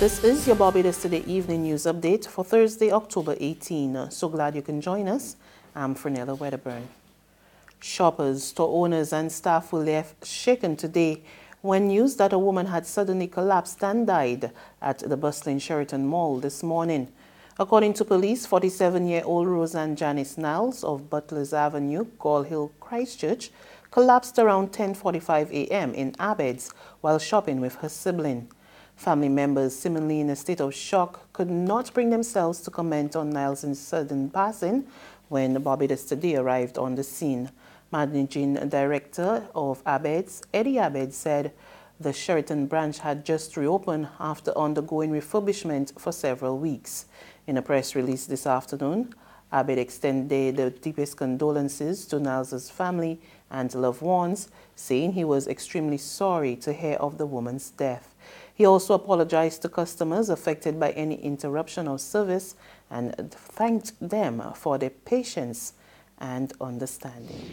This is your Barbados Today Evening News Update for Thursday, October 18. So glad you can join us. I'm Fernella Wedderburn. Shoppers, store owners and staff were left shaken today when news that a woman had suddenly collapsed and died at the bustling Sheraton Mall this morning. According to police, 47-year-old Roseanne Janice Niles of Butlers Avenue, Gall Hill, Christchurch, collapsed around 10:45 a.m. in Abbots while shopping with her sibling. Family members, seemingly in a state of shock, could not bring themselves to comment on Niles' sudden passing when Barbados Today arrived on the scene. Managing Director of Abbots, Eddie Abbott, said the Sheraton branch had just reopened after undergoing refurbishment for several weeks. In a press release this afternoon, Abbott extended the deepest condolences to Niles' family and loved ones, saying he was extremely sorry to hear of the woman's death. He also apologized to customers affected by any interruption of service and thanked them for their patience and understanding.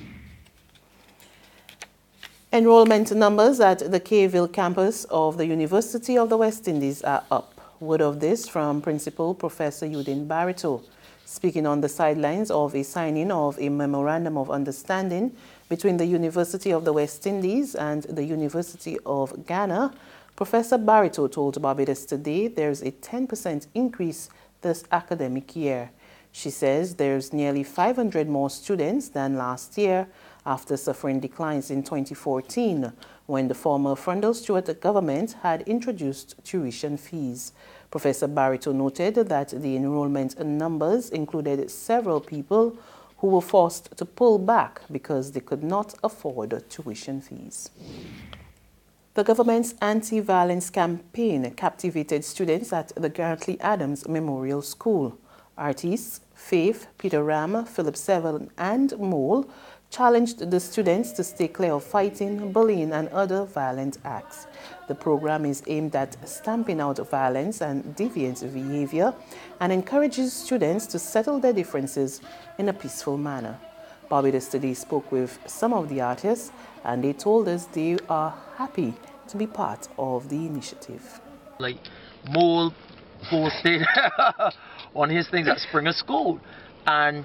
Enrollment numbers at the Cayville campus of the University of the West Indies are up. Word of this from Principal Professor Eugene Barito. Speaking on the sidelines of a signing of a Memorandum of Understanding between the University of the West Indies and the University of Ghana, Professor Barito told Barbados Today there's a 10% increase this academic year. She says there's nearly 500 more students than last year after suffering declines in 2014 when the former Frundle Stewart government had introduced tuition fees. Professor Barito noted that the enrollment numbers included several people who were forced to pull back because they could not afford tuition fees. The government's anti-violence campaign captivated students at the Grantley Adams Memorial School. Artists Faith, Peter Ram, Philip Seville, and Mole challenged the students to stay clear of fighting, bullying, and other violent acts. The program is aimed at stamping out violence and deviant behavior and encourages students to settle their differences in a peaceful manner. Barbados Today spoke with some of the artists, and they told us they are happy to be part of the initiative. Like Mole posted on his things at Springer School, and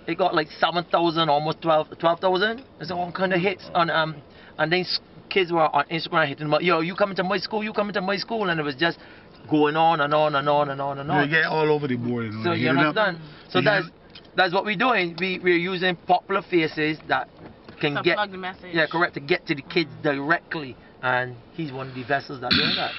it got like 7,000, almost 12,000. It's all kind of hits on and then kids were on Instagram hitting him up, yo, you coming to my school, you coming to my school, and it was just going on and on and on and on and on. You get all over the board. You know, so you understand? So that's what we're doing. We're using popular faces that can to get plug the message. Yeah, correct, to get to the kids directly, and he's one of the vessels that doing that.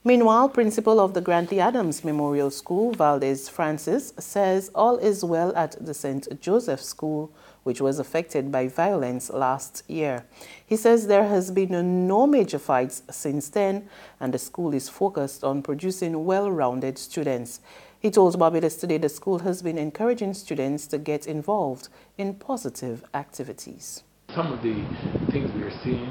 Meanwhile, principal of the Grantley Adams Memorial School, Valdez Francis, says all is well at the St. Joseph School, which was affected by violence last year. He says there has been no major fights since then, and the school is focused on producing well-rounded students. He told Barbados Today the school has been encouraging students to get involved in positive activities. Some of the things we are seeing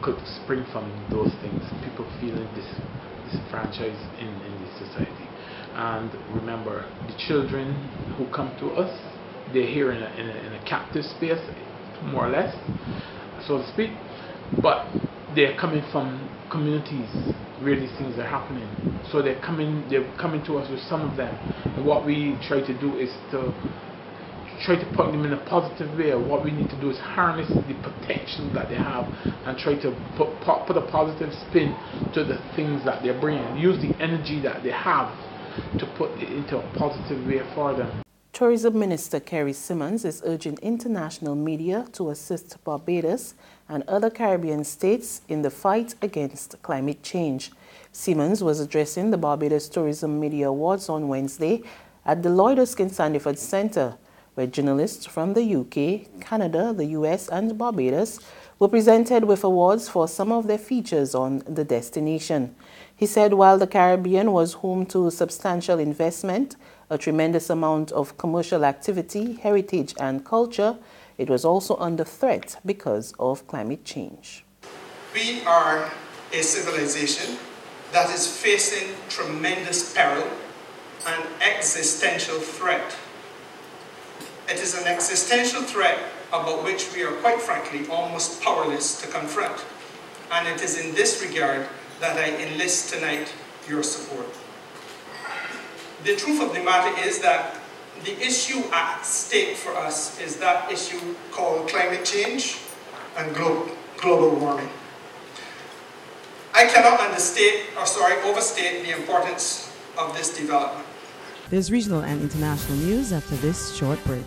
could spring from those things, people feeling disenfranchised in the society. And remember, the children who come to us, they're here in a captive space, more or less, so to speak, but they're coming from communities where these things are happening. So they're coming to us with some of them. And what we try to do is to try to put them in a positive way. What we need to do is harness the potential that they have and try to put a positive spin to the things that they're bringing. Use the energy that they have to put it into a positive way for them. Tourism Minister Kerry Simmons is urging international media to assist Barbados and other Caribbean states in the fight against climate change. Simmons was addressing the Barbados Tourism Media Awards on Wednesday at the Lloyd Erskine Sandiford Centre, where journalists from the UK, Canada, the US, and Barbados were presented with awards for some of their features on the destination. He said while the Caribbean was home to substantial investment, a tremendous amount of commercial activity, heritage, and culture, it was also under threat because of climate change. We are a civilization that is facing tremendous peril and existential threat. It is an existential threat about which we are, quite frankly, almost powerless to confront. And it is in this regard that I enlist tonight your support. The truth of the matter is that the issue at stake for us is that issue called climate change and global warming. I cannot overstate the importance of this development. There's regional and international news after this short break.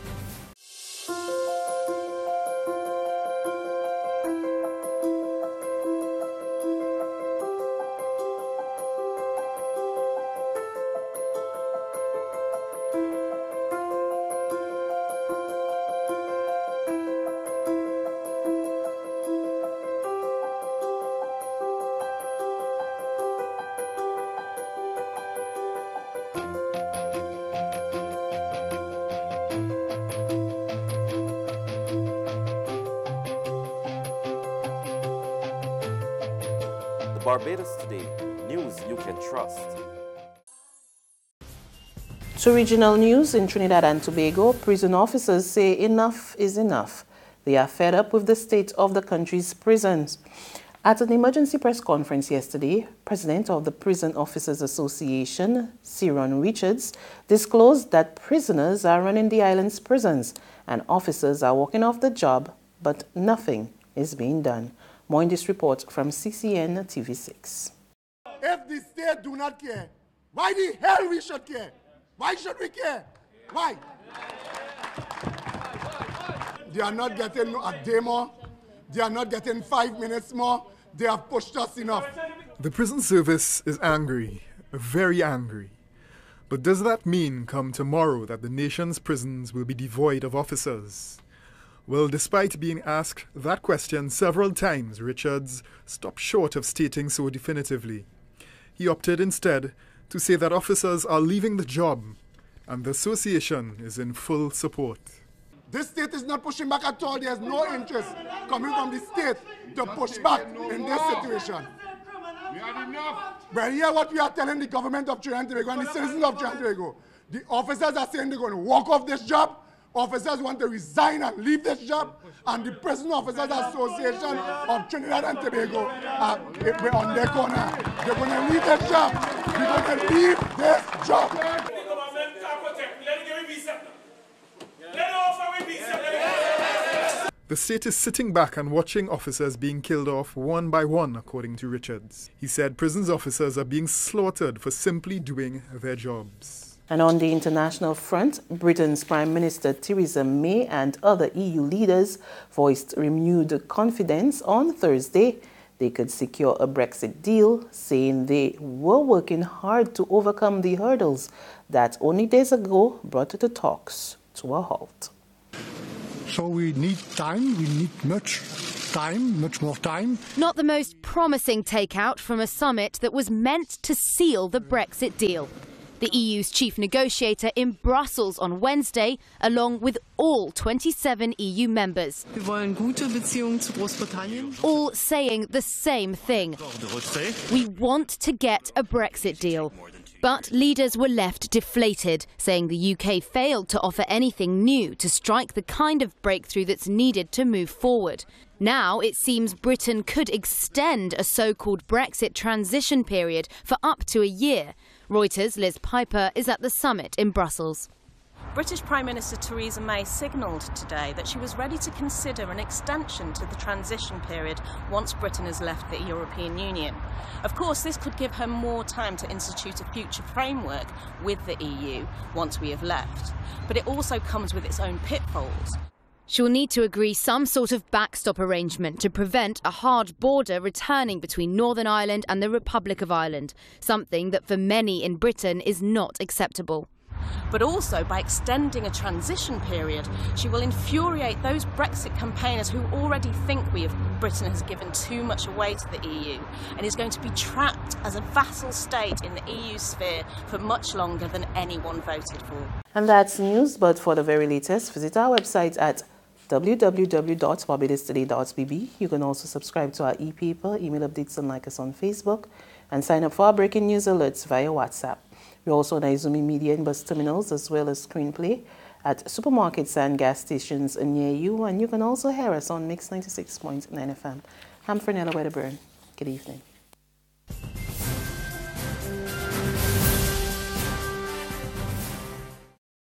Barbados Today, news you can trust. To regional news in Trinidad and Tobago, prison officers say enough is enough. They are fed up with the state of the country's prisons. At an emergency press conference yesterday, President of the Prison Officers Association, Ciron Richards, disclosed that prisoners are running the island's prisons and officers are walking off the job, but nothing is being done. More in this report from CCN TV6. If the state do not care, why the hell we should care? Why should we care? Why? They are not getting a day more. They are not getting 5 minutes more. They have pushed us enough. The prison service is angry, very angry. But does that mean come tomorrow that the nation's prisons will be devoid of officers? Well, despite being asked that question several times, Richards stopped short of stating so definitively. He opted instead to say that officers are leaving the job, and the association is in full support. This state is not pushing back at all. There's no interest coming from the state to push back in this situation. We had enough. But here what we are telling the government of Trinidad and Tobago and the citizens of Trinidad and Tobago, the officers are saying they're going to walk off this job. Officers want to resign and leave this job, and the Prison Officers Association of Trinidad and Tobago are on their corner. They're going to leave this job. We're going to leave this job. The state is sitting back and watching officers being killed off one by one, according to Richards. He said prisons officers are being slaughtered for simply doing their jobs. And on the international front, Britain's Prime Minister Theresa May and other EU leaders voiced renewed confidence on Thursday they could secure a Brexit deal, saying they were working hard to overcome the hurdles that only days ago brought the talks to a halt. So we need time, we need much more time. Not the most promising takeout from a summit that was meant to seal the Brexit deal. The EU's chief negotiator in Brussels on Wednesday, along with all 27 EU members. All saying the same thing. We want to get a Brexit deal. But leaders were left deflated, saying the UK failed to offer anything new to strike the kind of breakthrough that's needed to move forward. Now it seems Britain could extend a so-called Brexit transition period for up to a year. Reuters' Liz Piper is at the summit in Brussels. British Prime Minister Theresa May signalled today that she was ready to consider an extension to the transition period once Britain has left the European Union. Of course, this could give her more time to institute a future framework with the EU once we have left. But it also comes with its own pitfalls. She'll need to agree some sort of backstop arrangement to prevent a hard border returning between Northern Ireland and the Republic of Ireland, something that for many in Britain is not acceptable. But also, by extending a transition period, she will infuriate those Brexit campaigners who already think Britain has given too much away to the EU and is going to be trapped as a vassal state in the EU sphere for much longer than anyone voted for. And that's news, but for the very latest, visit our website at www.barbadostoday.bb. You can also subscribe to our e-paper, email updates, and like us on Facebook, and sign up for our breaking news alerts via WhatsApp. We're also on Izumi Media and bus terminals, as well as screenplay at supermarkets and gas stations near you. And you can also hear us on Mix 96.9 FM. I'm Fernella Wedderburn. Good evening.